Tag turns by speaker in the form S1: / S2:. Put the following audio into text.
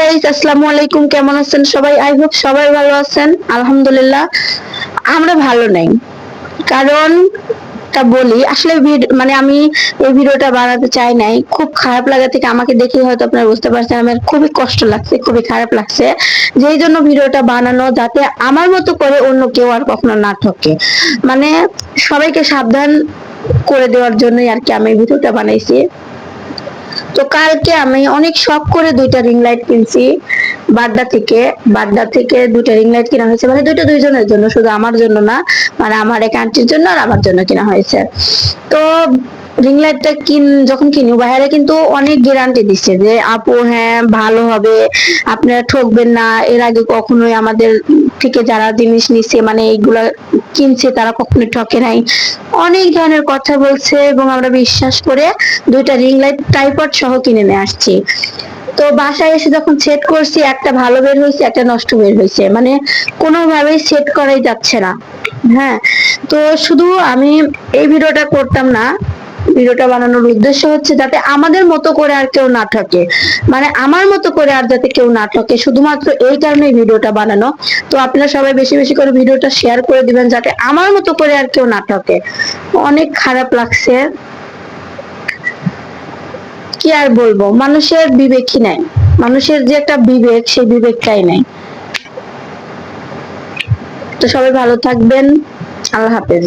S1: Guys, আসসালামু আলাইকুম। কেমন আছেন সবাই? আই হোপ সবাই ভালো আছেন। আলহামদুলিল্লাহ আমরা ভালো নেই। কারণ তা বলি আসলে মানে আমি এই ভিডিওটা বানাতে চাই নাই, খুব খারাপ লাগা থেকে আমাকে দেখে হয়তো আপনারা বুঝতে পারছেন আমার খুবই কষ্ট লাগছে, খুবই খারাপ লাগছে। যেই জন্য ভিডিওটা বানানো, যাতে আমার মতো করে অন্য কেউ আর কখনো না ঠকে, মানে সবাইকে সাবধান করে দেওয়ার জন্যই আর কি আমি ভিডিওটা বানাইছি। তো কালকে আমি অনেক শখ করে দুইটা রিং লাইট কিনছি বাড্ডা থেকে দুইটা রিং লাইট কেনা হয়েছে, মানে দুইটা দুইজনের জন্য, শুধু আমার জন্য না, মানে আমার এক আন্টির জন্য আর আমার জন্য কেনা হয়েছে। তো রিং লাইটটা যখন কিনি বাইরে কিন্তু অনেক গ্যারান্টি দিচ্ছে যে আপু হ্যাঁ ভালো হবে, আপনারা ঠকবেন না, এর আগে কখনোই আমাদের থেকে যারা জিনিস নিচ্ছে মানে এইগুলা কিনছে তারা কখনোই ঠকে নাই, অনেক ধরনের কথা বলছে এবং আমরা বিশ্বাস করে দুইটা রিং লাইট ট্রাইপড সহ কিনে নিয়ে আসছি। তো বাসায় এসে যখন সেট করছি, একটা ভালো বের হয়েছে, একটা নষ্ট বের হয়েছে, মানে কোনোভাবেই সেট করাই যাচ্ছে না। হ্যাঁ, তো শুধু আমি এই ভিডিওটা করতাম না, ভিডিওটা বানানোর উদ্দেশ্য হচ্ছে যাতে আমাদের মতো করে আর কেউ না ঠকে, মানে আমার মতো করে আর যাতে কেউ না ঠকে, শুধুমাত্র এই কারণে ভিডিওটা বানানো। তো আপনারা সবাই বেশি বেশি করে ভিডিওটা শেয়ার করে দিবেন যাতে আমার মতো করে আর কেউ না ঠকে। অনেক খারাপ লাগছে, কি আর বলবো, মানুষের বিবেকই নাই, মানুষের যে একটা বিবেক সেই বিবেকটাই নাই। তো সবাই ভালো থাকবেন, আল্লাহ হাফেজ।